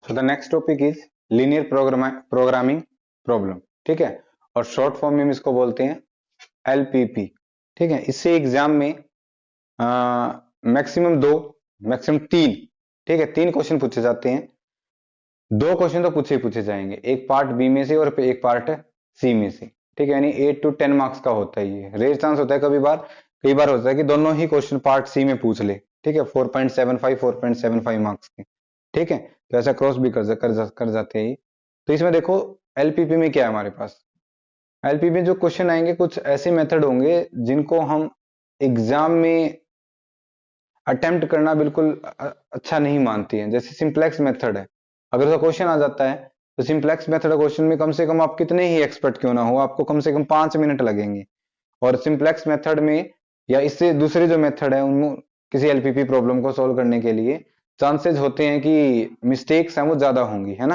So the next topic is linear programming problem. ठीक है, और शॉर्ट फॉर्म में हम इसको बोलते हैं एलपीपी। ठीक है, इससे एग्जाम में मैक्सिमम दो, मैक्सिमम तीन, ठीक है, तीन क्वेश्चन पूछे जाते हैं। दो क्वेश्चन तो पूछे जाएंगे, एक पार्ट बी में से और एक पार्ट सी में से। ठीक है, यानी 8 to 10 मार्क्स का होता है। ये रेयर चांस होता है, कई बार होता है कि दोनों ही क्वेश्चन पार्ट सी में पूछ ले। ठीक है, 4.75 मार्क्स के। ठीक है, तो ऐसा क्रॉस भी कर जाते हैं ये। तो इसमें देखो, एलपीपी में क्या है हमारे पास। एलपीपी में जो क्वेश्चन आएंगे कुछ ऐसे मेथड होंगे जिनको हम एग्जाम में अटेम्प्ट करना बिल्कुल अच्छा नहीं मानती हैं। जैसे सिंप्लेक्स मेथड है, अगर उसका क्वेश्चन आ जाता है तो सिंप्लेक्स मेथड क्वेश्चन में कम से कम आप कितने ही एक्सपर्ट क्यों ना हो, आपको कम से कम 5 मिनट लगेंगे। और सिंप्लेक्स मेथड में या इससे दूसरे जो मेथड है उनमें किसी एलपीपी प्रॉब्लम को सॉल्व करने के लिए चांसेस होते हैं कि मिस्टेक्स हैं वो ज्यादा होंगी, है ना।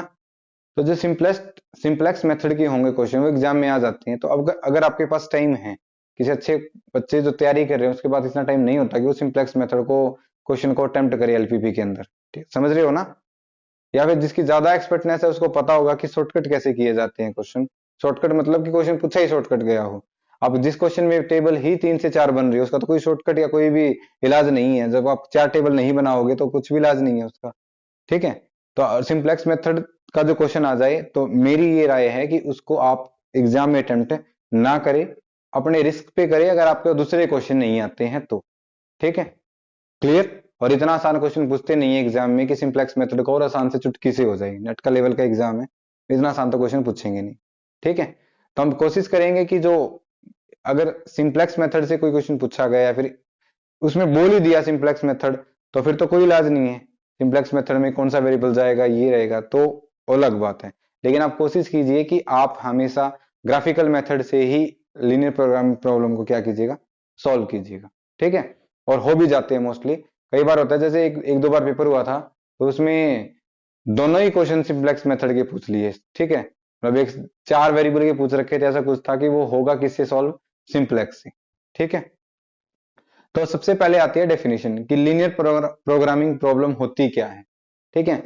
तो जो सिंप्लेक्स मेथड के होंगे क्वेश्चन वो एग्जाम में आ जाते हैं। तो अब अगर आपके पास टाइम है, किसी अच्छे बच्चे जो तैयारी कर रहे हैं उसके पास इतना टाइम नहीं होता कि वो सिंप्लेक्स मेथड को क्वेश्चन को अटेम्प्ट करे एलपीपी के अंदर। ठीक, समझ रहे हो ना। या फिर जिसकी ज्यादा एक्सपर्टनेस है उसको पता होगा कि शॉर्टकट कैसे किए जाते हैं क्वेश्चन। शॉर्टकट मतलब कि क्वेश्चन पूछा ही शॉर्टकट गया हो। अब जिस क्वेश्चन में टेबल ही 3 से 4 बन रही है उसका तो कोई शॉर्टकट या कोई भी इलाज नहीं है। जब आप 4 टेबल नहीं बनाओगे तो कुछ भी इलाज नहीं है उसका। ठीक है, तो सिंप्लेक्स मेथड का जो क्वेश्चन आ जाए तो मेरी ये राय है कि उसको आप एग्जाम में अटेम्प्ट ना करें, अपने रिस्क पे करें अगर आपको दूसरे क्वेश्चन नहीं आते हैं तो। ठीक है, क्लियर। और इतना आसान क्वेश्चन पूछते नहीं है एग्जाम में कि सिंप्लेक्स मेथड को और आसान से चुटकी से हो जाएगी। नेट का लेवल का एग्जाम है, इतना आसान तो क्वेश्चन पूछेंगे नहीं। ठीक है, तो हम कोशिश करेंगे कि जो अगर सिंप्लेक्स मेथड से कोई क्वेश्चन पूछा गया या फिर उसमें बोल ही दिया सिंप्लेक्स मेथड, तो फिर तो कोई इलाज नहीं है। सिंप्लेक्स मेथड में कौन सा वेरिएबल जाएगा ये रहेगा तो अलग बात है। लेकिन आप कोशिश कीजिए कि आप हमेशा ग्राफिकल मेथड से ही लीनियर प्रोग्रामिंग प्रॉब्लम को क्या कीजिएगा, सॉल्व कीजिएगा। ठीक है, और हो भी जाते हैं मोस्टली। कई बार होता है जैसे एक दो बार पेपर हुआ था तो उसमें दोनों ही क्वेश्चन सिंप्लेक्स मेथड के पूछ लिए। ठीक है, मतलब एक 4 वेरिएबल के पूछ रखे थे, ऐसा कुछ था कि वो होगा किससे सॉल्व, सिंप्लेक्स से। ठीक है, तो सबसे पहले आती है डेफिनेशन कि लीनियर प्रोग्रामिंग प्रॉब्लम होती क्या है। ठीक है,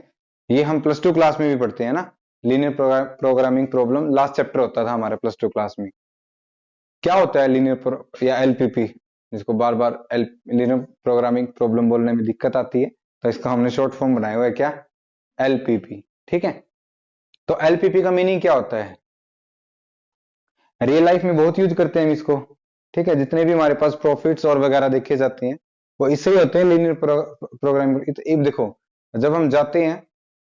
ये हम +2 क्लास में भी पढ़ते हैं ना। Linear programming problem last chapter होता था हमारे +2 क्लास में। क्या होता है लीनियर या एलपीपी, जिसको बार बार लीनियर प्रोग्रामिंग प्रॉब्लम बोलने में दिक्कत आती है, तो इसका हमने शॉर्ट फॉर्म बनाया हुआ है क्या, एलपीपी। ठीक है, तो एलपीपी का मीनिंग क्या होता है, रियल लाइफ में बहुत यूज करते हैं हम इसको। ठीक है, जितने भी हमारे पास प्रॉफिट्स और वगैरह देखे जाते हैं वो इससे ही होते हैं, लीनियर प्रोग्रामिंग। देखो, जब हम जाते हैं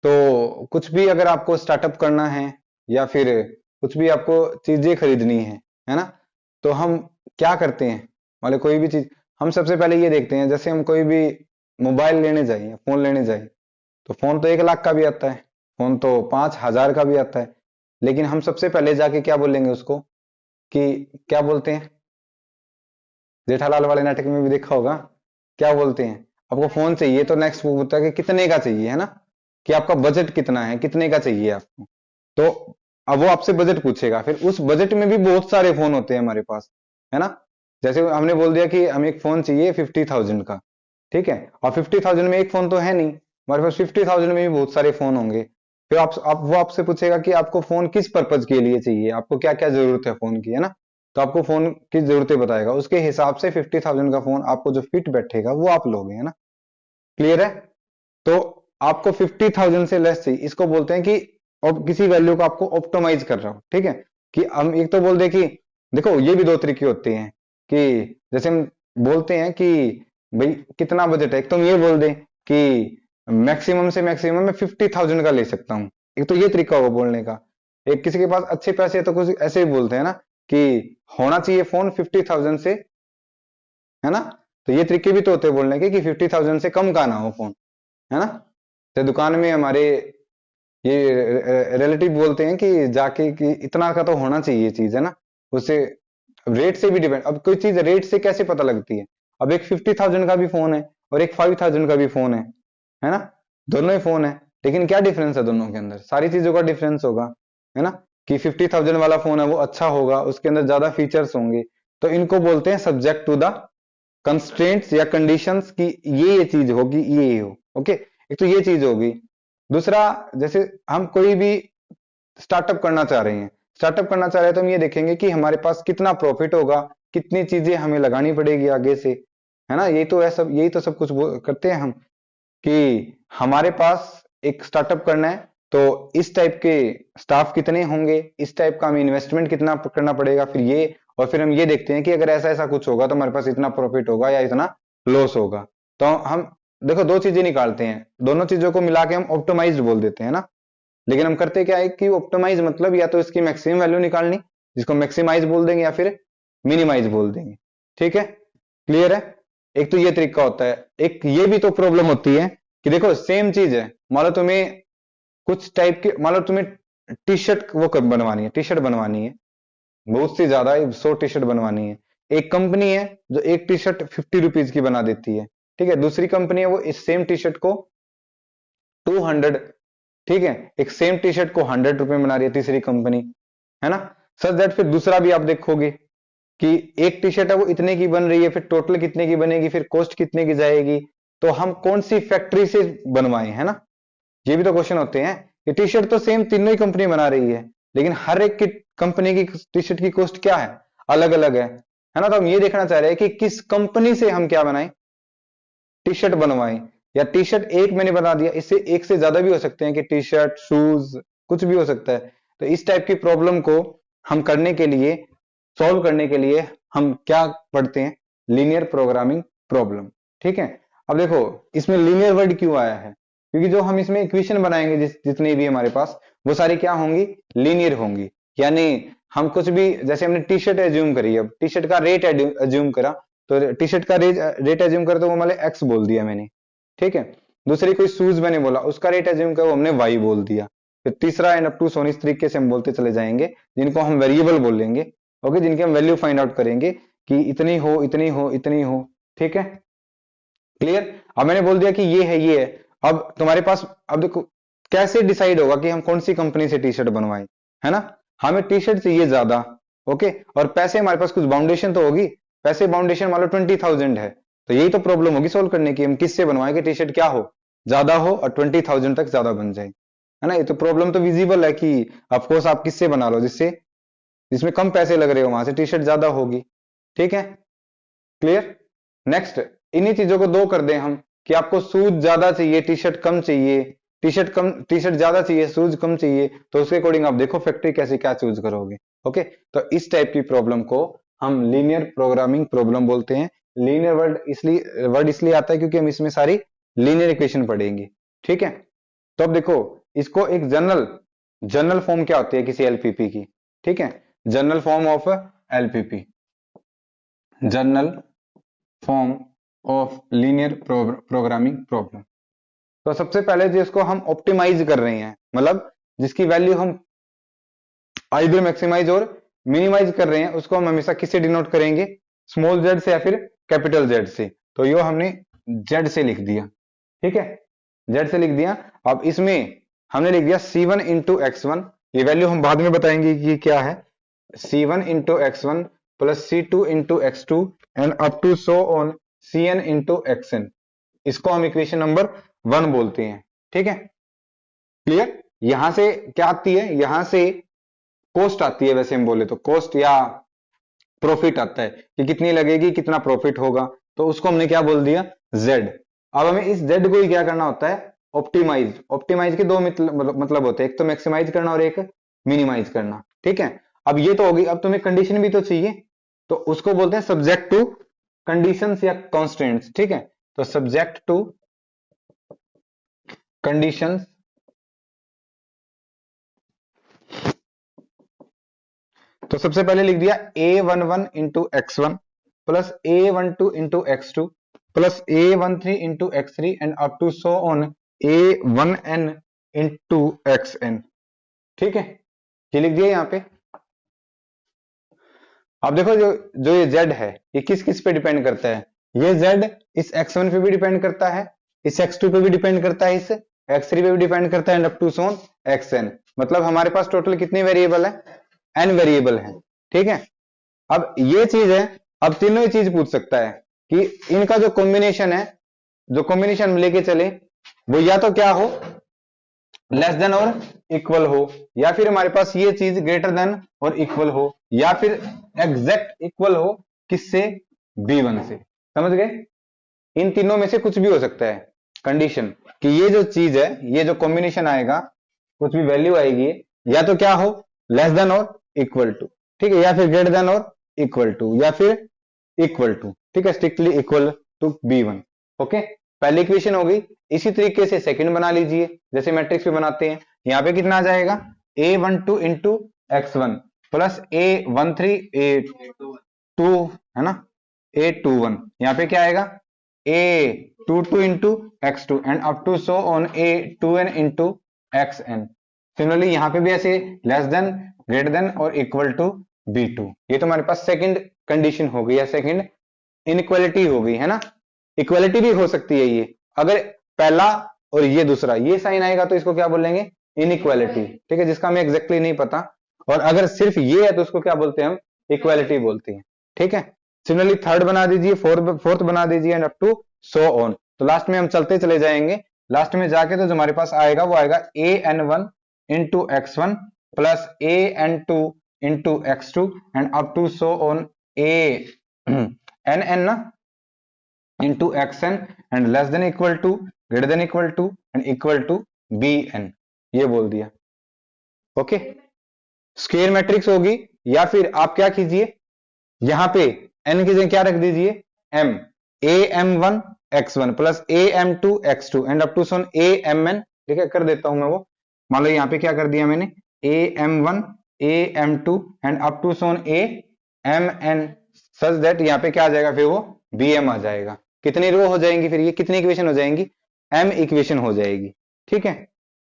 तो कुछ भी अगर आपको स्टार्टअप करना है या फिर कुछ भी आपको चीजें खरीदनी है ना, तो हम क्या करते हैं, मतलब कोई भी चीज हम सबसे पहले ये देखते हैं। जैसे हम कोई भी मोबाइल लेने जाए या फोन लेने जाए तो फोन तो 1 लाख का भी आता है, फोन तो 5,000 का भी आता है। लेकिन हम सबसे पहले जाके क्या बोलेंगे उसको, कि क्या बोलते हैं, जेठालाल वाले नाटक में भी देखा होगा, क्या बोलते हैं, आपको फोन चाहिए तो नेक्स्ट वो बोलता है कि कितने का चाहिए, है ना, कि आपका बजट कितना है, कितने का चाहिए आपको। तो अब वो आपसे बजट पूछेगा, फिर उस बजट में भी बहुत सारे फोन होते हैं हमारे पास, है ना। जैसे हमने बोल दिया कि हमें एक फोन चाहिए 50,000 का। ठीक है, और 50,000 में एक फोन तो है नहीं, हमारे पास 50,000 में भी बहुत सारे फोन होंगे। फिर वो आपसे पूछेगा कि आपको फोन किस पर्पज के लिए चाहिए, आपको क्या क्या जरूरत है फोन की, है ना। तो आपको फोन की जरूरतें बताएगा, उसके हिसाब से 50,000 का फोन आपको जो फिट बैठेगा वो आप लोगे, है ना। क्लियर है। तो आपको 50,000 से लेस चाहिए, इसको बोलते हैं कि अब किसी वैल्यू को आपको ऑप्टिमाइज कर रहा हो। ठीक है, कि हम एक तो बोल दे कि देखो ये भी दो तरीके होते हैं, कि जैसे हम बोलते हैं कि भाई कितना बजट है, एक तो हम ये बोल दें कि मैक्सिमम से मैक्सिमम मैं 50,000 का ले सकता हूँ, एक तो ये तरीका होगा बोलने का। एक किसी के पास अच्छे पैसे है तो कुछ ऐसे ही बोलते हैं ना कि होना चाहिए फोन 50,000 से, है ना। तो ये तरीके भी तो होते हैं बोलने के कि 50,000 से कम का ना हो फोन, है ना। तो दुकान में हमारे ये रिलेटिव बोलते हैं कि जाके कि इतना का तो होना चाहिए चीज, है ना। उससे रेट से भी डिपेंड, अब कोई चीज रेट से कैसे पता लगती है। अब एक 50,000 का भी फोन है और एक 5,000 का भी फोन है ना, दोनों ही फोन है, लेकिन क्या डिफरेंस है दोनों के अंदर, सारी चीजों का डिफरेंस होगा, है ना। कि 50,000 वाला फोन है वो अच्छा होगा, उसके अंदर ज्यादा फीचर्स होंगे। तो इनको बोलते हैं सब्जेक्ट टू द कंस्ट्रेंट्स या कंडीशंस, की ये चीज होगी, ये हो। ओके, एक तो ये चीज होगी। दूसरा, जैसे हम कोई भी स्टार्टअप करना चाह रहे हैं, तो हम ये देखेंगे कि हमारे पास कितना प्रॉफिट होगा, कितनी चीजें हमें लगानी पड़ेगी आगे से, है ना। यही तो सब कुछ करते हैं हम, कि हमारे पास एक स्टार्टअप करना है तो इस टाइप के स्टाफ कितने होंगे, इस टाइप का हमें इन्वेस्टमेंट कितना करना पड़ेगा, फिर ये, और फिर हम ये देखते हैं कि अगर ऐसा ऐसा कुछ होगा तो हमारे पास इतना प्रॉफिट होगा या इतना लॉस होगा। तो हम देखो दो चीजें निकालते हैं, दोनों चीजों को मिला के हम ऑप्टिमाइज्ड बोल देते हैं ना। लेकिन हम करते क्या है कि ऑप्टिमाइज मतलब या तो इसकी मैक्सिमम वैल्यू निकालनी, जिसको मैक्सिमाइज बोल देंगे, या फिर मिनिमाइज बोल देंगे। ठीक है, क्लियर है। एक तो ये तरीका होता है। एक ये भी तो प्रॉब्लम होती है कि देखो सेम चीज है, मान लो तुम्हें कुछ टाइप के, मान लो तुम्हें टी शर्ट वो बनवानी है, टी शर्ट बनवानी है बहुत सी ज्यादा, 100 टी शर्ट बनवानी है। एक कंपनी है जो एक टी शर्ट 50 रुपीज की बना देती है, ठीक है। दूसरी कंपनी है वो इस सेम टी शर्ट को 200, ठीक है, एक सेम टी शर्ट को 100 रुपए में बना रही है तीसरी कंपनी, है ना। सच दैट फिर दूसरा भी आप देखोगे कि एक टी शर्ट है वो इतने की बन रही है, फिर टोटल कितने की बनेगी, फिर कॉस्ट कितने की जाएगी, तो हम कौन सी फैक्ट्री से बनवाएं, है ना। ये भी तो क्वेश्चन होते हैं। ये टी शर्ट तो सेम तीनों ही कंपनी बना रही है, लेकिन हर एक की कंपनी की टी शर्ट की कॉस्ट क्या है, अलग अलग है ना। तो हम ये देखना चाह रहे हैं कि किस कंपनी से हम क्या बनाएं, टी शर्ट बनवाएं। या टी शर्ट एक मैंने बना दिया, इससे एक से ज्यादा भी हो सकते हैं कि टी शर्ट शूज कुछ भी हो सकता है। तो इस टाइप की प्रॉब्लम को हम करने के लिए, सॉल्व करने के लिए हम क्या पढ़ते हैं, लीनियर प्रोग्रामिंग प्रॉब्लम। ठीक है। अब देखो इसमें लीनियर वर्ड क्यों आया है, क्योंकि जो हम इसमें इक्वेशन बनाएंगे जितनी भी हमारे पास, वो सारी क्या होंगी, लीनियर होंगी। यानी हम कुछ भी, जैसे हमने टी शर्ट एज्यूम करी, अब टी शर्ट का रेट एज्यूम करा, तो टी शर्ट का रेट एज्यूम कर, तो वो मतलब एक्स बोल दिया मैंने, ठीक है। दूसरी कोई शूज मैंने बोला, उसका रेट एज्यूम कर, वो हमने वाई बोल दिया। फिर तीसरा एंड अप टू सोन, इस तरीके से हम बोलते चले जाएंगे, जिनको हम वेरिएबल बोलेंगे, ओके, जिनकी हम वैल्यू फाइंड आउट करेंगे कि इतनी हो, इतनी हो, इतनी हो। ठीक है, क्लियर। अब मैंने बोल दिया कि ये है, ये है। अब तुम्हारे पास, अब देखो कैसे डिसाइड होगा कि हम कौन सी कंपनी से टी शर्ट बनवाएं, है ना। हमें टी शर्ट चाहिए ज्यादा, ओके, और पैसे हमारे पास कुछ बाउंडेशन तो होगी। पैसे बाउंडेशन मान लो 20,000 है, तो यही तो प्रॉब्लम होगी सोल्व करने की, हम किससे बनवाएं कि टी शर्ट क्या हो, ज्यादा हो और 20,000 तक ज्यादा बन जाए, है ना। ये तो प्रॉब्लम तो विजिबल है कि ऑफकोर्स आप किससे बना लो, जिससे जिसमें कम पैसे लग रहे हो, वहां से टी शर्ट ज्यादा होगी। ठीक है, क्लियर। नेक्स्ट, इन्हीं चीजों को दो कर दें हम, कि आपको शूज ज्यादा चाहिए, टी शर्ट कम चाहिए, टी शर्ट ज्यादा चाहिए, शूज कम चाहिए, तो उसके अकॉर्डिंग आप देखो फैक्ट्री कैसे क्या चूज करोगे। ओके, तो इस टाइप की प्रॉब्लम को हम लीनियर प्रोग्रामिंग प्रॉब्लम बोलते हैं। लीनियर वर्ड इसलिए आता है क्योंकि हम इसमें सारी लीनियर इक्वेशन पढ़ेंगे। ठीक है, तो अब देखो इसको एक जनरल जनरल फॉर्म क्या होती है किसी एलपीपी की। ठीक है, general form of LPP, general form of linear programming problem. तो सबसे पहले जिसको हम ऑप्टिमाइज कर रहे हैं, मतलब जिसकी वैल्यू हम आइदर मैक्सिमाइज और मिनिमाइज कर रहे हैं, उसको हम हमेशा किससे डिनोट करेंगे, स्मॉल जेड से या फिर कैपिटल जेड से। तो यो हमने जेड से लिख दिया, ठीक है, जेड से लिख दिया। अब इसमें हमने लिख दिया C1 इंटू एक्स1, ये वैल्यू हम बाद में बताएंगे कि क्या है, C1 into x one plus C2 into x two and up to so on Cn into x n. इसको हम इक्वेशन नंबर 1 बोलते हैं। ठीक है, क्लियर। यहां से क्या आती है, यहां से कॉस्ट आती है, वैसे हम बोले तो कॉस्ट या प्रॉफिट आता है कि कितनी लगेगी, कितना प्रॉफिट होगा, तो उसको हमने क्या बोल दिया, जेड। अब हमें इस जेड को ही क्या करना होता है, ऑप्टिमाइज। ऑप्टिमाइज के दो मतलब होते हैं, एक तो मैक्सिमाइज करना और एक मिनिमाइज करना। ठीक है, अब ये तो होगी, अब तुम्हें कंडीशन भी तो चाहिए, तो उसको बोलते हैं सब्जेक्ट टू कंडीशंस या कॉन्स्टेंट्स। ठीक है, तो सब्जेक्ट टू कंडीशंस, तो सबसे पहले लिख दिया a11 into x one plus a12 into x two plus a13 into x three and up to so on a1n into xn। ठीक है, ये लिख दिया यहां पे। अब देखो जो जो ये z है, ये किस किस पे डिपेंड करता है, ये z इस x1 पे भी डिपेंड करता है, इस x2 पे भी डिपेंड करता है, इस x3 पे भी डिपेंड करता है and up to so on xn। मतलब हमारे पास टोटल कितने वेरिएबल है, n वेरिएबल है। ठीक है, अब ये चीज है, अब तीनों ही चीज पूछ सकता है कि इनका जो कॉम्बिनेशन है, जो कॉम्बिनेशन हम लेके चले, वो या तो क्या हो, लेस देन और इक्वल हो, या फिर हमारे पास ये चीज ग्रेटर देन और इक्वल हो, या फिर एग्जैक्ट इक्वल हो किससे, B1 से। समझ गए? इन तीनों में से कुछ भी हो सकता है कंडीशन, कि ये जो चीज है, ये जो कॉम्बिनेशन आएगा, कुछ भी वैल्यू आएगी, या तो क्या हो, लेस देन और इक्वल टू, ठीक है, या फिर ग्रेटर देन और इक्वल टू, या फिर इक्वल टू, ठीक है, strictly equal to B1। Okay, पहली इक्वेशन हो गई। इसी तरीके से सेकंड बना लीजिए, जैसे मैट्रिक्स पे बनाते हैं। यहाँ पे कितना आ जाएगा, A12 into x1 plus A13 A2, है ना, A21। यहाँ पे क्या आएगा, A22 into x2 and up to so on A2n into xn। Similarly यहाँ पे भी ऐसे लेस देन, ग्रेटर देन और इक्वल टू B2। ये तो हमारे पास सेकंड कंडीशन हो गई, या सेकंड इनइक्वालिटी हो गई, है ना। इक्वालिटी भी हो सकती है ये, अगर पहला और ये दूसरा ये साइन आएगा तो इसको क्या बोलेंगे, इनइक्वालिटी, ठीक है, जिसका हमें एग्जैक्टली नहीं पता। और अगर सिर्फ ये है तो उसको क्या बोलते हैं हम, इक्वालिटी बोलते हैं, ठीक है। सिमिलरली थर्ड बना दीजिए, फोर्थ बना दीजिए and up to so on. तो लास्ट में हम चलते चले जाएंगे, लास्ट में जाके तो जो हमारे पास आएगा वो आएगा an1 into x1 plus an2 into x2 and up to so on an ना into xn and less than equal to, greater than equal to and equal to bn। ये बोल दिया। ओके, स्क्वायर मैट्रिक्स होगी, या फिर आप क्या कीजिए, यहां पे n की जगह क्या रख दीजिए, m, am1 x1 plus am2 x2 and up to so on amn, ठीक है, कर देता हूं मैं वो। मान लो यहाँ पे क्या कर दिया मैंने, am1 am2 and up to so on amn, such that यहाँ पे क्या आ जाएगा, फिर वो bm आ जाएगा। कितनी रो हो जाएंगी फिर, ये कितनी इक्वेशन हो जाएंगी, m इक्वेशन हो जाएगी, ठीक है,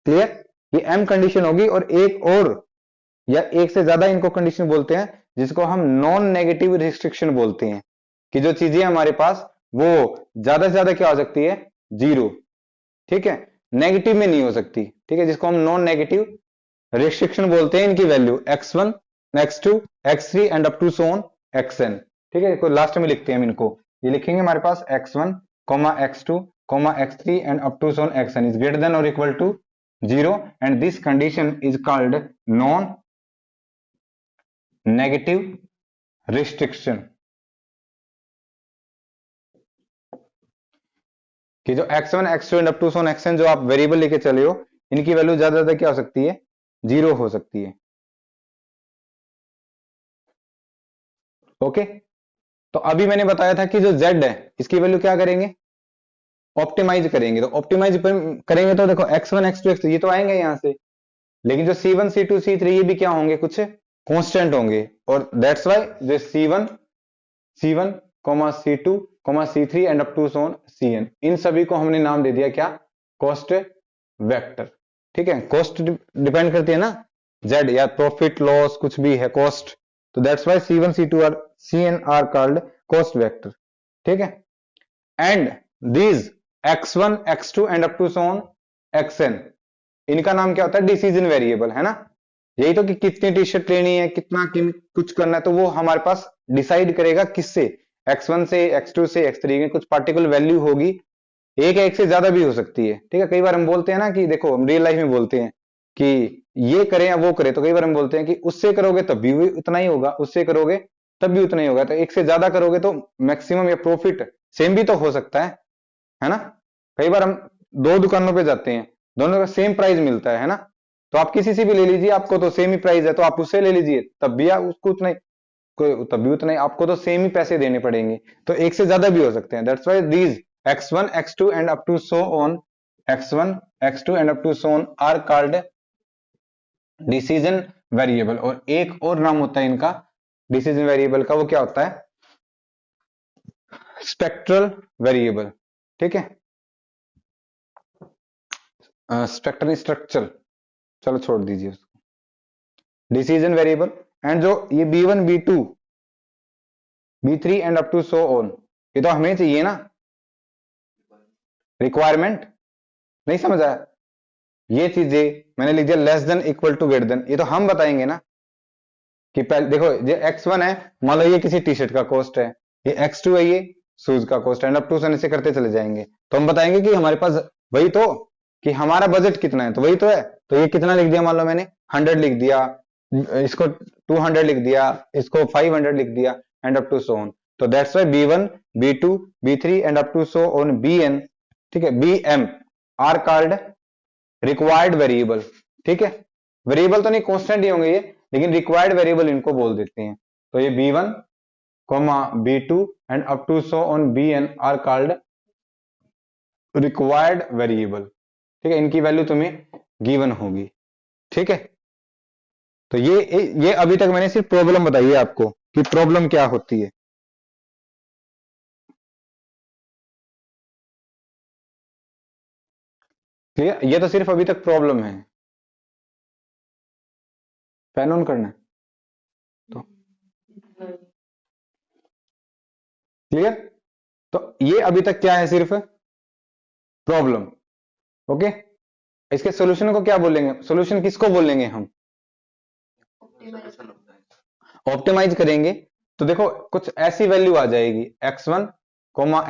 क्लियर। ये m कंडीशन होगी, और एक और या एक से ज्यादा इनको कंडीशन बोलते हैं, जिसको हम नॉन नेगेटिव रिस्ट्रिक्शन बोलते हैं, कि जो चीजें हमारे पास वो ज्यादा से ज्यादा क्या हो सकती है, जीरो, ठीक है, नेगेटिव में नहीं हो सकती, ठीक है, जिसको हम नॉन नेगेटिव रिस्ट्रिक्शन बोलते हैं। इनकी value x1 x2 x3 and up to so on xn, ठीक है, लास्ट में लिखते हैं हम इनको, ये लिखेंगे हमारे पास x1 x2 x3 and up to so on xn is greater than और equal to 0 and this condition is called non negative restriction. कि जो x1 x2 and up to so on xn जो आप वेरिएबल लेके चले हो, इनकी वैल्यू ज्यादा ज्यादा क्या हो सकती है, जीरो हो सकती है। ओके, तो अभी मैंने बताया था कि जो z है इसकी वैल्यू क्या करेंगे, ऑप्टिमाइज करेंगे। तो ऑप्टिमाइज करेंगे तो देखो x1 x2 x3 ये तो आएंगे यहां से, लेकिन जो C1 C2 C3 ये भी क्या होंगे, कुछ कांस्टेंट होंगे, और दैट्स वाई जो C1 C2 C3 and up to so on Cn, इन सभी को हमने नाम दे दिया क्या, कॉस्ट वेक्टर, ठीक है। कॉस्ट डिपेंड करती है ना, z या प्रॉफिट लॉस कुछ भी है कॉस्ट, तो दैट्स वाई C1 C2 और Cn are called cost vector, ठीक है। And these x1 x2 and up to so on xn, इनका नाम क्या होता है, डिसीजन वेरिएबल, है ना। यही तो कि कितनी टी शर्ट लेनी है, कितना कुछ करना है, तो वो हमारे पास डिसाइड करेगा किससे, x1 से x2 से x3 में कुछ पार्टिकुलर वैल्यू होगी, एक से ज्यादा भी हो सकती है, ठीक है। कई बार हम बोलते हैं ना कि देखो, हम रियल लाइफ में बोलते हैं कि ये करें या वो करें, तो कई बार हम बोलते हैं कि उससे करोगे तब भी उतना ही होगा, उससे करोगे तब भी उतना ही होगा, तो एक से ज्यादा करोगे तो मैक्सिमम या प्रॉफिट सेम भी तो हो सकता है ना। कई बार हम दो दुकानों पे जाते हैं, दोनों का सेम प्राइस मिलता है ना, तो आप किसी से भी ले लीजिए, आपको तो सेम ही प्राइस है, तो आप उससे ले लीजिए, तब भी आप उसको उतना ही, तब भी उतना ही आपको तो सेम ही पैसे देने पड़ेंगे, तो एक से ज्यादा भी हो सकते हैं। That's why these x1 x2 and up to so on x1 x2 and up to so on are called decision variable. और एक और नाम होता है इनका डिसीजन वेरिएबल का, वो क्या होता है, स्पेक्ट्रल वेरिएबल, ठीक है, स्पेक्ट्रल स्ट्रक्चर, चलो छोड़ दीजिए उसको, डिसीजन वेरिएबल। एंड जो ये B1 B2 B3 and up to so on, ये तो हमें चाहिए ना, रिक्वायरमेंट, नहीं समझ आया, ये चीजें मैंने लिख दिया less than equal to greater than, ये तो हम बताएंगे ना कि पहले देखो, ये x1 है, मान लो ये किसी टी शर्ट का कॉस्ट है, ये x2 है, ये शूज का कॉस्ट है, एंड अप टू से करते चले जाएंगे, तो हम बताएंगे कि हमारे पास वही तो कि हमारा बजट कितना है, तो वही तो है। तो ये कितना लिख दिया, मान लो मैंने 100 लिख दिया, इसको 200 लिख दिया, इसको 500 लिख दिया, and up to so on. तो that's why B1, B2, B3 and up to so on BN, ठीक है, BM are called required variable. ठीक है, वेरिएबल तो नहीं, कांस्टेंट ही होंगे ये, लेकिन रिक्वायर्ड वेरिएबल इनको बोल देते हैं। तो ये B1, B2 and up to so on BN are called required variable. ठीक है, इनकी वैल्यू तुम्हें गिवन होगी। ठीक है, तो ये अभी तक मैंने सिर्फ प्रॉब्लम बताई है आपको कि प्रॉब्लम क्या होती है। क्लियर, ये तो सिर्फ अभी तक प्रॉब्लम है। फैन ऑन करना है तो क्लियर। तो ये अभी तक क्या है, सिर्फ प्रॉब्लम। ओके, इसके सॉल्यूशन को क्या बोलेंगे, सॉल्यूशन किसको बोलेंगे हम, ऑप्टिमाइज करेंगे। तो देखो कुछ ऐसी वैल्यू आ जाएगी x1,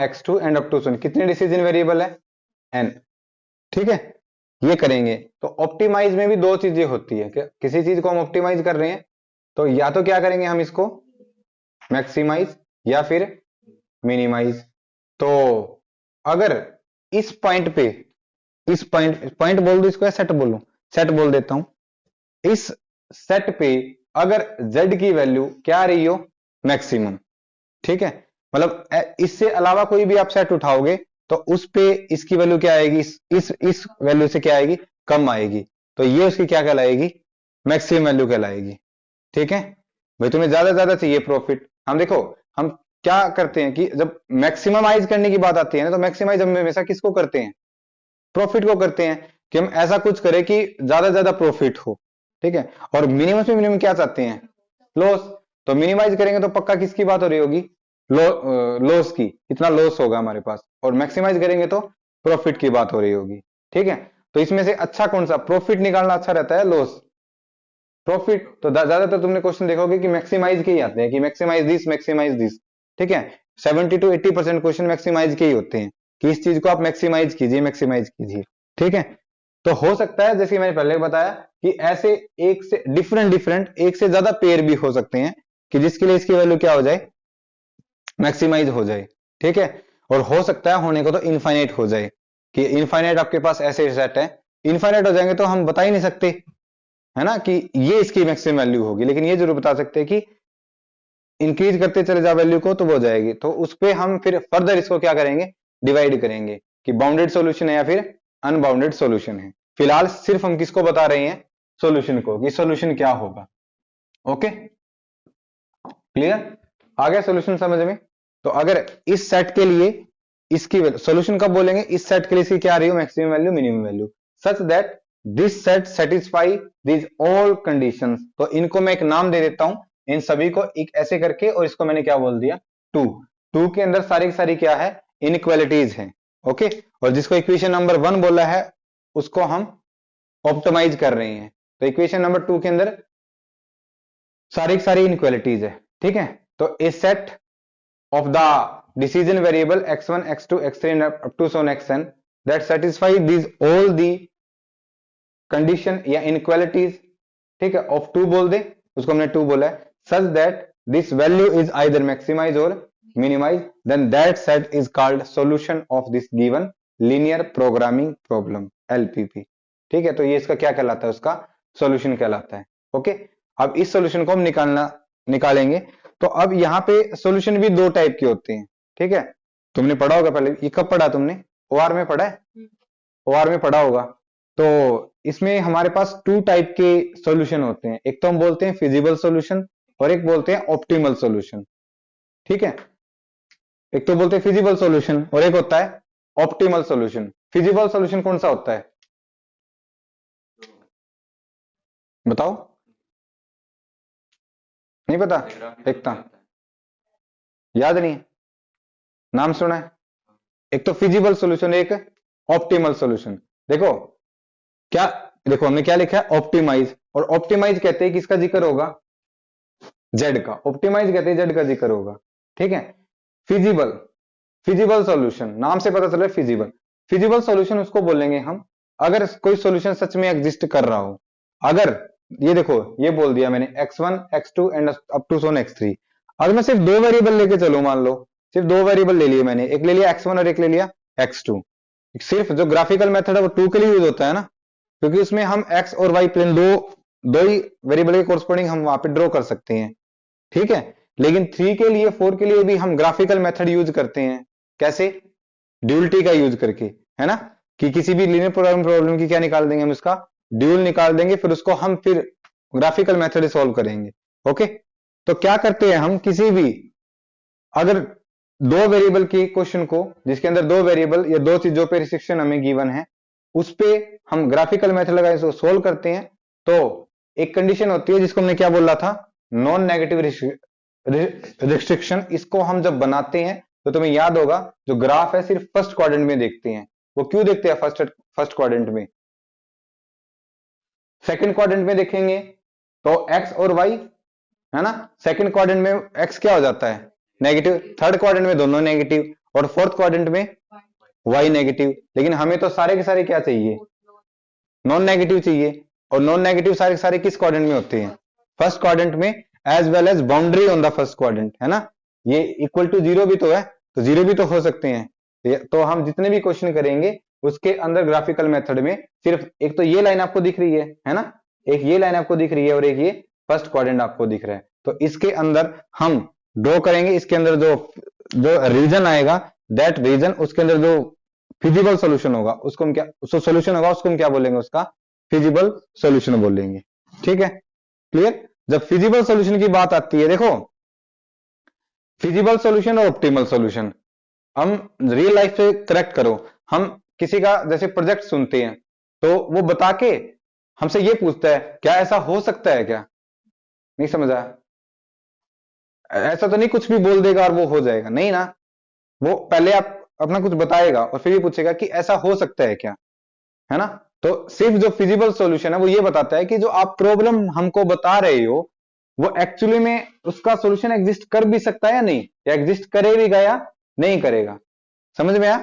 x2 and up to सन, कितने डिसीजन वेरिएबल है, n। ठीक है, ये करेंगे। तो ऑप्टिमाइज में भी दो चीजें होती है कि किसी चीज को हम ऑप्टिमाइज कर रहे हैं, तो या तो क्या करेंगे हम इसको मैक्सिमाइज या फिर मिनिमाइज। तो अगर इस पॉइंट पे, इस पॉइंट पॉइंट बोल दो इसको या सेट बोलूं, सेट बोल देता हूं। इस सेट पे अगर z की वैल्यू क्या आ रही हो, मैक्सिमम। ठीक है, मतलब इससे अलावा कोई भी आप सेट उठाओगे तो उस पे इसकी वैल्यू क्या आएगी, इस वैल्यू से क्या आएगी, कम आएगी। तो ये उसकी क्या कहलाएगी, मैक्सिमम वैल्यू कहलाएगी। ठीक है भाई, तुम्हें ज्यादा चाहिए प्रॉफिट। हम देखो, हम क्या करते हैं कि जब मैक्सिममाइज करने की बात आती है ना, तो मैक्सिमाइज हम हमेशा किसको करते हैं, प्रॉफिट को करते हैं, कि हम ऐसा कुछ करें कि ज्यादा प्रॉफिट हो। ठीक है, और मिनिमम से मिनिमम क्या चाहते हैं, लॉस। तो मिनिमाइज करेंगे तो पक्का किसकी बात हो रही होगी, लॉस की, इतना लॉस होगा हमारे पास। और मैक्सिमाइज करेंगे तो प्रॉफिट की बात हो रही होगी। ठीक है, तो इसमें से अच्छा कौन सा, प्रॉफिट निकालना अच्छा रहता है, लॉस, प्रॉफिट। तो ज्यादातर तुमने क्वेश्चन देखोगे कि मैक्सिमाइज के ही आते हैं, कि मैक्सिमाइज दिस, मैक्सिमाइज दिस। ठीक है, 70 to 80% क्वेश्चन मैक्सिमाइज के ही होते हैं, कि इस चीज को आप मैक्सिमाइज कीजिए, मैक्सिमाइज कीजिए। ठीक है, तो हो सकता है जैसे मैंने पहले बताया कि ऐसे एक से डिफरेंट एक से ज्यादा पेयर भी हो सकते हैं, कि जिसके लिए इसकी वैल्यू क्या हो जाए, मैक्सिमाइज हो जाए। ठीक है, और हो सकता है होने को तो इनफाइनाइट हो जाए, कि इनफाइनाइट आपके पास ऐसे सेट है, इनफाइनाइट हो जाएंगे तो हम बता ही नहीं सकते, है ना, कि ये इसकी मैक्सिमम वैल्यू होगी। लेकिन ये जरूर बता सकते हैं कि इंक्रीज करते चले जाओ वैल्यू को तो वो हो जाएगी। तो उस पर हम फिर फर्दर इसको क्या करेंगे, डिवाइड करेंगे कि बाउंडेड सॉल्यूशन है या फिर अनबाउंडेड सॉल्यूशन है। फिलहाल सिर्फ हम किसको बता रहे हैं, सॉल्यूशन को, कि सॉल्यूशन क्या होगा। ओके, क्लियर, आ गया सॉल्यूशन समझ में। तो अगर इस सेट के लिए इसकी सॉल्यूशन कब बोलेंगे, इस सेट के लिए इसकी क्या आ रही हो, maximum value, minimum value, such that this set satisfy this all conditions. तो इनको मैं एक नाम दे देता हूं, इन सभी को एक ऐसे करके, और इसको मैंने क्या बोल दिया, टू। टू के अंदर सारी की सारी क्या है, इनइक्वालिटीज है। ओके, और जिसको इक्वेशन नंबर 1 बोला है उसको हम ऑप्टिमाइज कर रहे हैं। तो इक्वेशन नंबर 2 के अंदर सारी की सारी इनइक्वालिटीज है। ठीक है, तो ए set of the decision variable x1, x2, x3 and up to so on xn that satisfy these all the condition या inequalities, ठीक है, of 2 बोल दे, उसको हमने 2 बोला है, such that this value is either maximize or minimize, then that set is called solution of this given linear programming problem, LPP। ठीक है, तो ये इसका क्या कहलाता है, उसका सॉल्यूशन कहलाता है। ओके, अब इस सॉल्यूशन को हम निकालेंगे। तो अब यहाँ पे सॉल्यूशन भी दो टाइप के होते हैं। ठीक है, तुमने पढ़ा होगा पहले, ये कब पढ़ा तुमने, ओआर में पढ़ा है, ओआर में पढ़ा होगा। तो इसमें हमारे पास टू टाइप के सॉल्यूशन होते हैं, एक तो हम बोलते हैं फिजिबल सॉल्यूशन और एक बोलते हैं ऑप्टिमल सॉल्यूशन। ठीक है, एक तो बोलते हैं फिजिबल सॉल्यूशन और एक होता है ऑप्टिमल सॉल्यूशन। फिजिबल सॉल्यूशन कौन सा होता है, बताओ, नहीं पता, देखता, याद नहीं है, नाम सुना है। एक तो फिजिबल सॉल्यूशन, एक ऑप्टिमल सॉल्यूशन। देखो क्या, देखो हमने क्या लिखा है, ऑप्टिमाइज। और ऑप्टिमाइज कहते हैं कि इसका जिक्र होगा जेड का, ऑप्टिमाइज कहते हैं जेड का जिक्र होगा। ठीक है, फिजिबल, फिजिबल सॉल्यूशन नाम से पता चला फिजिबल। फिजिबल सॉल्यूशन उसको बोलेंगे हम अगर कोई सॉल्यूशन सच में एग्जिस्ट कर रहा हो, अगर ये देखो, ये बोल दिया मैंने x1 x2 and up to Son x3, अगर मैं सिर्फ दो वेरिएबल लेके चलूं, मान लो सिर्फ दो वेरिएबल ले लिए मैंने, एक ले लिया x1 और एक ले लिया x2, सिर्फ जो ग्राफिकल मेथड है वो टू के लिए यूज होता है ना, क्योंकि उसमें हम x और y प्लेन दो दो ही वेरिएबल के कोरस्पॉन्डिंग हम वहां पे ड्रॉ कर सकते हैं, ठीक है। लेकिन थ्री के लिए, फोर के लिए भी हम ग्राफिकल मेथड यूज करते हैं, कैसे? ड्यूलिटी का यूज करके, है ना, कि किसी भी लीनियर प्रॉब्लम की क्या निकाल देंगे हम, इसका ड्यूल निकाल देंगे, फिर उसको हम फिर ग्राफिकल मेथड सॉल्व करेंगे। ओके, तो क्या करते हैं हम, किसी भी अगर दो वेरिएबल के क्वेश्चन को, जिसके अंदर दो वेरिएबल या दो चीजों पे रिस्ट्रिक्शन हमें गिवन है, उस पे हम ग्राफिकल मेथड लगा इसको सोल्व करते हैं, तो एक कंडीशन होती है जिसको हमने क्या बोला था, नॉन नेगेटिव रिस्ट्रिक्शन। इसको हम जब बनाते हैं तो तुम्हें याद होगा, जो ग्राफ है सिर्फ फर्स्ट क्वाड्रेंट में देखते हैं। वो क्यों देखते हैं फर्स्ट क्वाड्रेंट में? सेकंड क्वाड्रेंट में देखेंगे तो एक्स और वाई, है ना, सेकंड क्वाड्रेंट में एक्स क्या हो जाता है, नेगेटिव, थर्ड क्वाड्रेंट में दोनों नेगेटिव, और फोर्थ क्वाड्रेंट में वाई नेगेटिव। लेकिन हमें तो सारे के सारे क्या चाहिए, नॉन नेगेटिव चाहिए, और नॉन नेगेटिव सारे के सारे किस क्वाड्रेंट में होते हैं, फर्स्ट क्वाड्रेंट में, as well as boundary on the first quadrant, है ना। ये इक्वल टू जीरो भी तो है, तो जीरो भी तो हो सकते हैं। तो हम जितने भी क्वेश्चन करेंगे उसके अंदर ग्राफिकल मेथड में सिर्फ एक तो ये लाइन आपको दिख रही है ना, एक ये लाइन आपको दिख रही है, और एक ये फर्स्ट क्वाड्रेंट आपको दिख रहा है, तो इसके अंदर हम ड्रॉ करेंगे, इसके अंदर जो जो रीजन आएगा, दैट रीजन, उसके अंदर जो फिजिबल सॉल्यूशन होगा उसको हम क्या, उसको सॉल्यूशन होगा उसको हम क्या बोलेंगे, उसका फिजिबल सॉल्यूशन बोलेंगे, ठीक है, क्लियर। जब फिजिबल सॉल्यूशन की बात आती है, देखो फिजिबल सॉल्यूशन और ऑप्टिमल सॉल्यूशन, हम रियल लाइफ से करेक्ट करो, हम किसी का जैसे प्रोजेक्ट सुनते हैं तो वो बता के हमसे ये पूछता है क्या ऐसा हो सकता है क्या, नहीं समझा, ऐसा तो नहीं कुछ भी बोल देगा और वो हो जाएगा, नहीं ना, वो पहले आप अपना कुछ बताएगा और फिर ये पूछेगा कि ऐसा हो सकता है क्या, है ना। तो सिर्फ जो फिजिबल सॉल्यूशन है वो ये बताता है कि जो आप प्रॉब्लम हमको बता रहे हो वो एक्चुअली में उसका सॉल्यूशन एग्जिस्ट कर भी सकता है या नहीं, या एग्जिस्ट करेगा या नहीं करेगा, समझ में आया।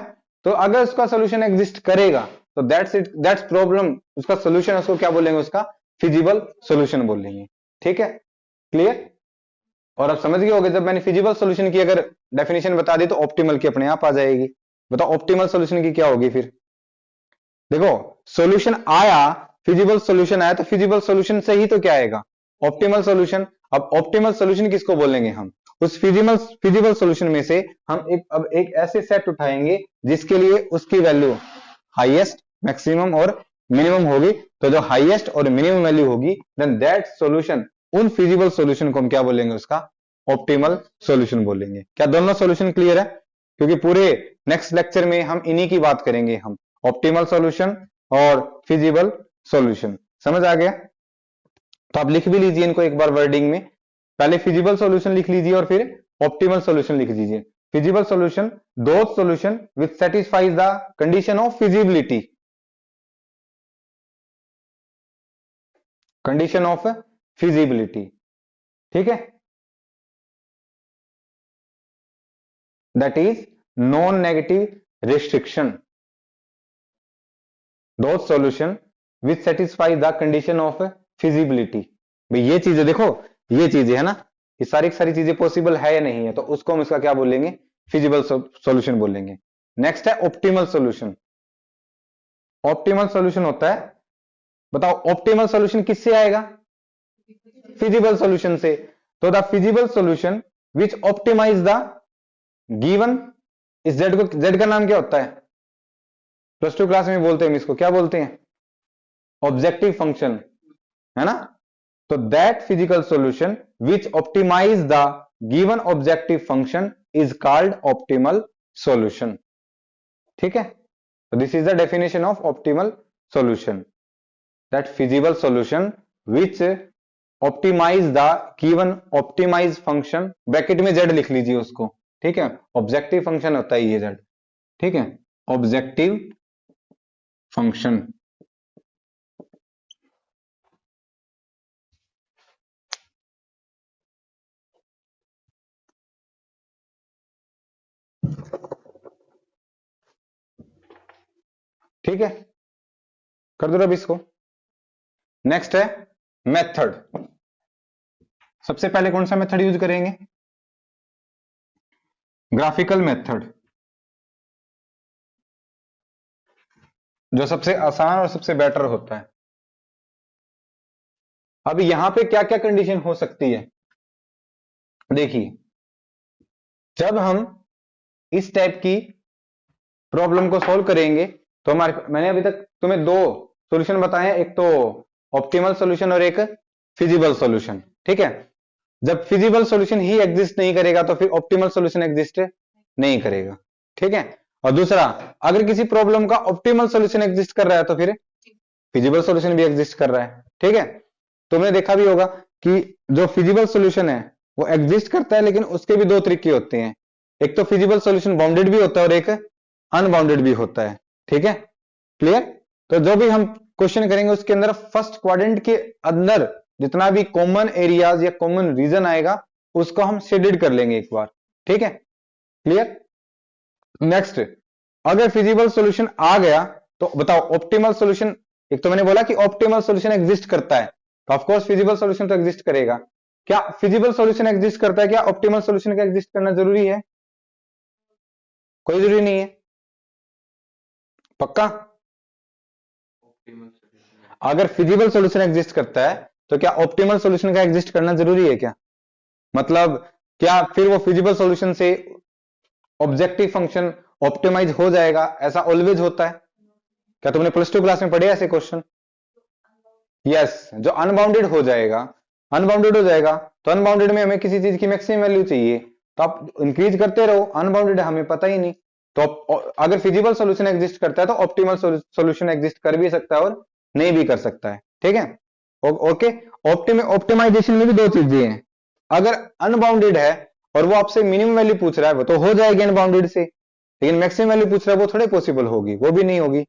तो अगर उसका सॉल्यूशन एग्जिस्ट करेगा तो दैट्स इट, दैट्स प्रॉब्लम, उसका सॉल्यूशन, उसको क्या बोलेंगे, उसका फिजिबल सॉल्यूशन बोलेंगे, ठीक है, क्लियर। और अब समझ गए होगे, जब मैंने फिजिबल सॉल्यूशन की अगर डेफिनेशन बता दी तो ऑप्टिमल की अपने आप आ जाएगी। बताओ ऑप्टिमल सॉल्यूशन की क्या होगी फिर, देखो सॉल्यूशन आया, फिजिबल सॉल्यूशन आया, तो फिजिबल सॉल्यूशन से ही तो क्या आएगा, ऑप्टिमल सॉल्यूशन। अब ऑप्टिमल सॉल्यूशन किसको बोलेंगे हम, उस फिजिबल फिजिबल सॉल्यूशन में से हम एक ऐसे सेट उठाएंगे जिसके लिए उसकी वैल्यू हाईएस्ट, मैक्सिमम और मिनिमम होगी, तो जो हाईएस्ट और मिनिमम वैल्यू होगी, देन दैट सॉल्यूशन, उन फिजिबल सॉल्यूशन को हम क्या बोलेंगे, उसका ऑप्टिमल सॉल्यूशन बोलेंगे। क्या दोनों सॉल्यूशन क्लियर है? क्योंकि पूरे नेक्स्ट लेक्चर में हम इन्हीं की बात करेंगे, हम ऑप्टिमल सॉल्यूशन और फिजिबल सॉल्यूशन, समझ आ गया। तो आप लिख भी लीजिए इनको एक बार वर्डिंग में, पहले फिजिबल सॉल्यूशन लिख लीजिए और फिर ऑप्टिमल सॉल्यूशन लिख दीजिए। Feasible solution, those solution which satisfies the condition of feasibility, condition of feasibility, ठीक है, that is non negative restriction, those solution which satisfy the condition of feasibility. भाई ये चीजें देखो, ये चीजें है ना, ये सारी सारी चीजें पॉसिबल है या नहीं है, तो उसको हम इसका क्या बोलेंगे, फिजिबल सॉल्यूशन बोलेंगे। नेक्स्ट है ऑप्टिमल सॉल्यूशन। ऑप्टिमल सॉल्यूशन होता है, बताओ ऑप्टिमल सॉल्यूशन किससे आएगा, फिजिबल सॉल्यूशन से। तो the feasible solution which optimize the given, इस जेड को, जेड का नाम क्या होता है, प्लस टू क्लास में बोलते हैं इसको, क्या बोलते हैं, ऑब्जेक्टिव फंक्शन, है ना। तो that physical solution which optimize the given objective function is called optimal solution, ठीक है। तो this is the definition of optimal solution, that feasible solution which optimize the given optimize function, bracket में Z लिख लीजिए उसको, ठीक है, objective function होता है ये जेड, ठीक है, ऑब्जेक्टिव फंक्शन, ठीक है। कर दो अब इसको। नेक्स्ट है मेथड। सबसे पहले कौन सा मेथड यूज करेंगे? ग्राफिकल मेथड, जो सबसे आसान और सबसे बेटर होता है। अब यहां पे क्या क्या कंडीशन हो सकती है, देखिए, जब हम इस टाइप की प्रॉब्लम को सॉल्व करेंगे तो मैंने अभी तक तुम्हें दो सॉल्यूशन बताए हैं, एक तो ऑप्टिमल सॉल्यूशन और एक फिजिबल सॉल्यूशन। ठीक है, जब फिजिबल सॉल्यूशन ही एग्जिस्ट नहीं करेगा तो फिर ऑप्टिमल सॉल्यूशन एग्जिस्ट नहीं करेगा। ठीक है, और दूसरा, अगर किसी प्रॉब्लम का ऑप्टिमल सॉल्यूशन एग्जिस्ट कर रहा है तो फिर फिजिबल सॉल्यूशन भी एग्जिस्ट कर रहा है। ठीक है, तुमने देखा भी होगा कि जो फिजिबल सॉल्यूशन है वो एग्जिस्ट करता है, लेकिन उसके भी दो तरीके होते हैं, एक तो फिजिबल सॉल्यूशन बाउंडेड भी होता है और एक अनबाउंडेड भी होता है। ठीक है, क्लियर? तो जो भी हम क्वेश्चन करेंगे उसके अंदर फर्स्ट क्वाड्रेंट के अंदर जितना भी कॉमन एरियाज या कॉमन रीजन आएगा उसको हम शेडेड कर लेंगे एक बार। ठीक है, क्लियर? नेक्स्ट, अगर फिजिबल सॉल्यूशन आ गया तो बताओ ऑप्टिमल सॉल्यूशन, एक तो मैंने बोला कि ऑप्टिमल सॉल्यूशन एग्जिस्ट करता है, तो ऑफ कोर्स फिजिबल सॉल्यूशन तो एग्जिस्ट करेगा। क्या फिजिबल सॉल्यूशन एग्जिस्ट करता है? क्या ऑप्टिमल सॉल्यूशन का एग्जिस्ट करना जरूरी है? कोई जरूरी नहीं है। पक्का? अगर फिजिबल सॉल्यूशन एग्जिस्ट करता है तो क्या ऑप्टिमल सॉल्यूशन का एग्जिस्ट करना जरूरी है क्या? मतलब क्या फिर वो फिजिबल सॉल्यूशन से ऑब्जेक्टिव फंक्शन ऑप्टिमाइज हो जाएगा? ऐसा ऑलवेज होता है क्या? तुमने प्लस टू क्लास में पढ़े ऐसे क्वेश्चन? यस, जो अनबाउंडेड हो जाएगा, अनबाउंडेड हो जाएगा तो अनबाउंडेड में हमें किसी चीज की मैक्सिमम वैल्यू चाहिए, तो आप इंक्रीज करते रहो, अनबाउंडेड हमें पता ही नहीं। तो अगर फिजिबल सॉल्यूशन एग्जिस्ट करता है तो ऑप्टिमल सॉल्यूशन एग्जिस्ट कर भी सकता है और नहीं भी कर सकता है। ठीक है, ओके। ऑप्टिमाइजेशन में भी दो चीजें हैं, अगर अनबाउंडेड है और वो आपसे मिनिमम वैल्यू पूछ रहा है वो तो हो जाएगी अनबाउंडेड से, लेकिन मैक्सिमम वैल्यू पूछ रहा है वो थोड़े पॉसिबल होगी, वो भी नहीं होगी,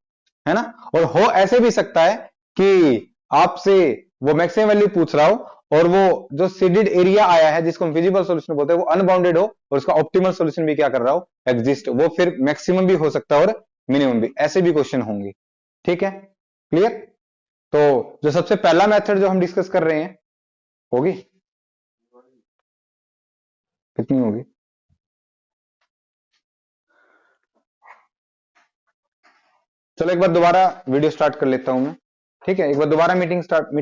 है ना? और हो ऐसे भी सकता है कि आपसे वो मैक्सिमम वैल्यू पूछ रहा हो और वो जो सीडेड एरिया आया है जिसको हम फिजिबल सॉल्यूशन बोलते हैं वो अनबाउंडेड हो और उसका ऑप्टिमल सॉल्यूशन भी क्या कर रहा हो, एग्जिस्ट, वो फिर मैक्सिमम भी हो सकता है और मिनिमम भी, ऐसे भी क्वेश्चन होंगे। ठीक है, क्लियर? तो जो सबसे पहला मेथड जो हम डिस्कस कर रहे हैं, होगी कितनी होगी? चलो एक बार दोबारा वीडियो स्टार्ट कर लेता हूं मैं। ठीक है, एक बार दोबारा मीटिंग स्टार्ट